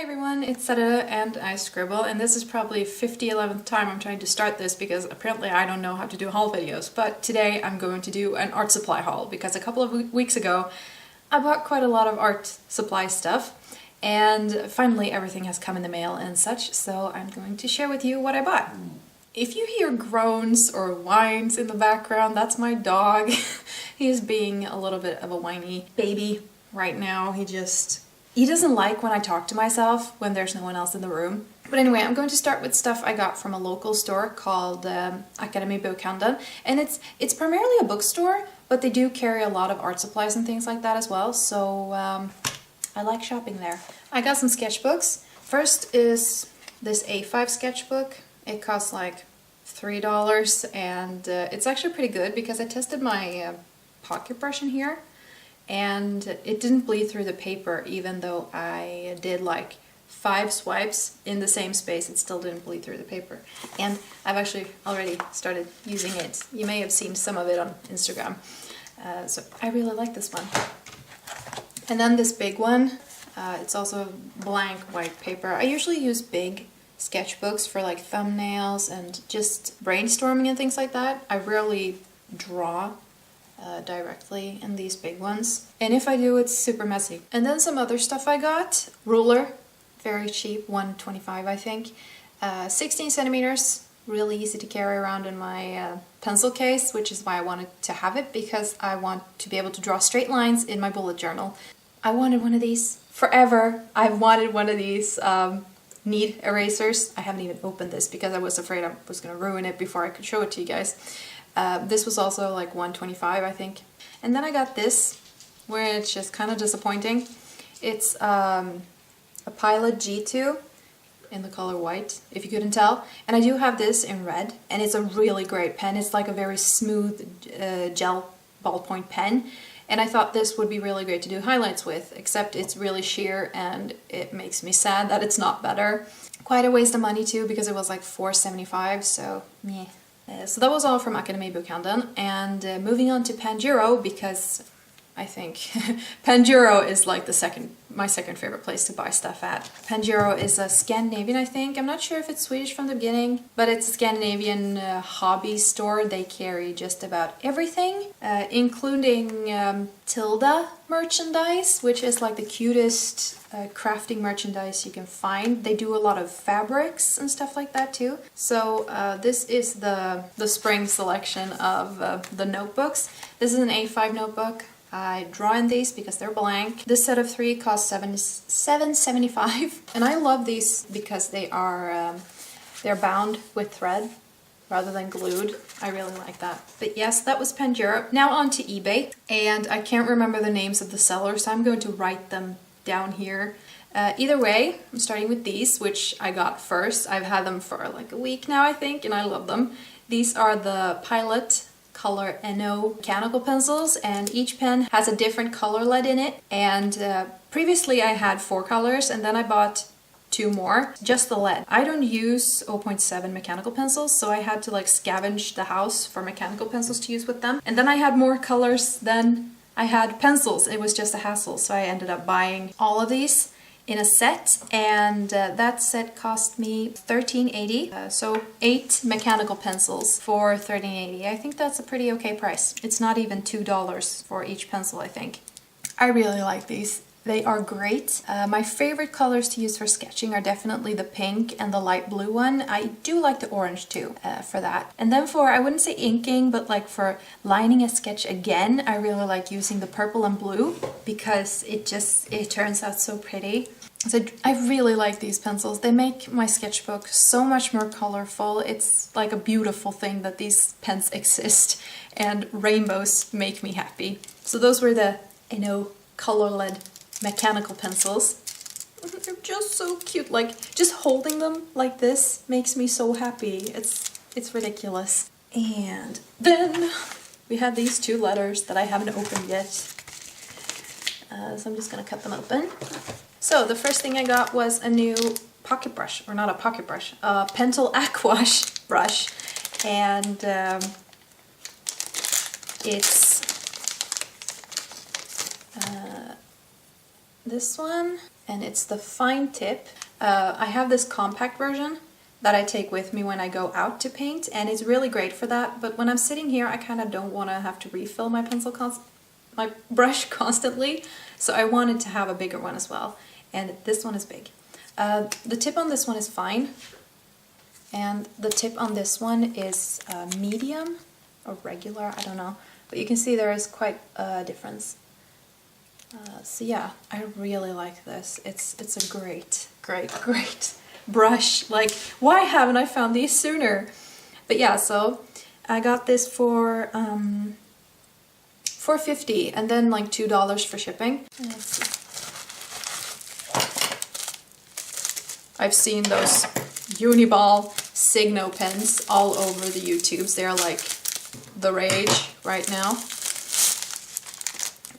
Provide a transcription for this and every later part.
Hi everyone, it's Seta and I Scribble, and this is probably 11th time I'm trying to start this because apparently I don't know how to do haul videos, but today I'm going to do an art supply haul because a couple of weeks ago I bought quite a lot of art supply stuff and finally everything has come in the mail and such, so I'm going to share with you what I bought. If you hear groans or whines in the background, that's my dog. He's being a little bit of a whiny baby right now. He doesn't like when I talk to myself when there's no one else in the room. But anyway, I'm going to start with stuff I got from a local store called Akademibokhandeln. And it's primarily a bookstore, but they do carry a lot of art supplies and things like that as well. So I like shopping there. I got some sketchbooks. First is this A5 sketchbook. It costs like $3 and it's actually pretty good because I tested my pocket brush in here. And it didn't bleed through the paper even though I did like 5 swipes in the same space. It still didn't bleed through the paper. And I've actually already started using it. You may have seen some of it on Instagram. So I really like this one. And then this big one, it's also blank white paper. I usually use big sketchbooks for like thumbnails and just brainstorming and things like that. I rarely draw directly in these big ones, and if I do, it's super messy. And then some other stuff I got. Ruler, very cheap, $1.25 I think. 16 centimeters, really easy to carry around in my pencil case, which is why I wanted to have it, because I want to be able to draw straight lines in my bullet journal. I wanted one of these forever. I've wanted one of these knead erasers. I haven't even opened this because I was afraid I was going to ruin it before I could show it to you guys. This was also like $1.25 I think. And then I got this, where it's just kind of disappointing. It's a Pilot G2 in the color white, if you couldn't tell. And I do have this in red, and it's a really great pen. It's like a very smooth gel ballpoint pen. And I thought this would be really great to do highlights with, except it's really sheer and it makes me sad that it's not better. Quite a waste of money too, because it was like $4.75, so meh. So that was all from Akademibokhandeln, and moving on to Panjiro, because I think Panjiro is like my second favorite place to buy stuff at. Panjiro is a Scandinavian, I think. I'm not sure if it's Swedish from the beginning, but it's a Scandinavian hobby store. They carry just about everything, including Tilda merchandise, which is like the cutest crafting merchandise you can find. They do a lot of fabrics and stuff like that too. So this is the spring selection of the notebooks. This is an A5 notebook. I draw in these because they're blank. This set of 3 costs $7.75, and I love these because they are they're bound with thread rather than glued. I really like that. But yes, that was Panjiro. Now on to eBay, and I can't remember the names of the sellers, so I'm going to write them down here. Either way, I'm starting with these, which I got first. I've had them for like a week now, I think, and I love them. These are the Pilot Color NO mechanical pencils, and each pen has a different color lead in it. And previously I had 4 colors, and then I bought 2 more, just the lead. I don't use 0.7 mechanical pencils, so I had to like scavenge the house for mechanical pencils to use with them. And then I had more colors than I had pencils. It was just a hassle, so I ended up buying all of these in a set, and that set cost me $13.80. So 8 mechanical pencils for $13.80. I think that's a pretty okay price. It's not even $2 for each pencil, I think. I really like these. They are great. My favorite colors to use for sketching are definitely the pink and the light blue one. I do like the orange too for that. And then for, I wouldn't say inking, but like for lining a sketch again, I really like using the purple and blue because it turns out so pretty. So I really like these pencils. They make my sketchbook so much more colorful. It's like a beautiful thing that these pens exist, and rainbows make me happy. So those were the NO color lead mechanical pencils. They're just so cute. Like, just holding them like this makes me so happy. It's ridiculous. And then we have these 2 letters that I haven't opened yet. So I'm just gonna cut them open. So the first thing I got was a new pocket brush, or not a pocket brush, a Pentel Aquash brush, and it's this one, and it's the fine tip. I have this compact version that I take with me when I go out to paint, and it's really great for that. But when I'm sitting here, I kind of don't want to have to refill my my brush constantly, so I wanted to have a bigger one as well. And this one is big. The tip on this one is fine, and the tip on this one is medium or regular, I don't know. But you can see there is quite a difference. So yeah, I really like this. It's a great brush. Like, why haven't I found these sooner? But yeah, so I got this for $4.50 and then like $2 for shipping. Let's see. I've seen those uni-ball Signo pens all over the YouTubes. They're like the rage right now.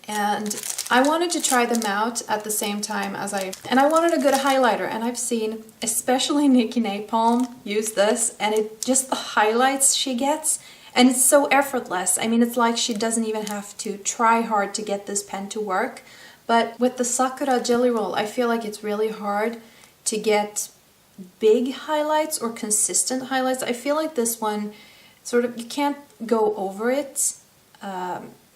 And I wanted to try them out at the same time as I wanted a good highlighter, and I've seen especially Nikki Napalm use this, and it just the highlights she gets, and it's so effortless. I mean, it's like she doesn't even have to try hard to get this pen to work. But with the Sakura Jelly Roll, I feel like it's really hard to get big highlights or consistent highlights. I feel like this one sort of, you can't go over it.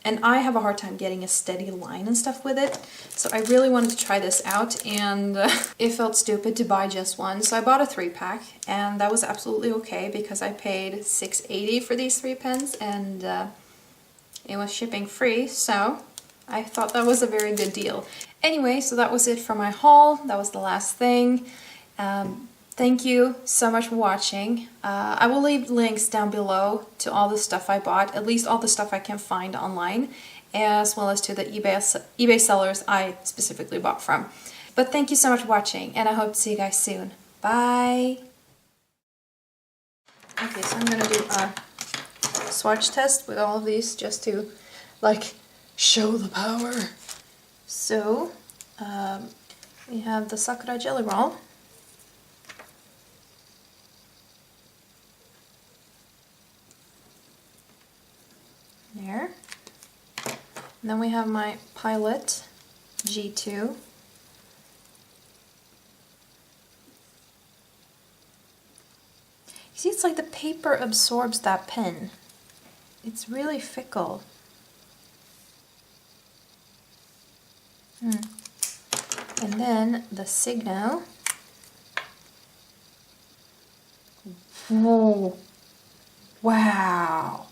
And I have a hard time getting a steady line and stuff with it. So I really wanted to try this out, and it felt stupid to buy just one. So I bought a 3-pack, and that was absolutely okay because I paid $6.80 for these 3 pens, and it was shipping free. So I thought that was a very good deal. Anyway, so that was it for my haul. That was the last thing. Thank you so much for watching. I will leave links down below to all the stuff I bought, at least all the stuff I can find online, as well as to the eBay sellers I specifically bought from. But thank you so much for watching, and I hope to see you guys soon. Bye! Okay, so I'm gonna do a swatch test with all of these just to, like, show the power. So, we have the Sakura Jelly Roll. There. And then we have my Pilot G2. You see, it's like the paper absorbs that pen. It's really fickle. And then the Signo. Whoa! Wow!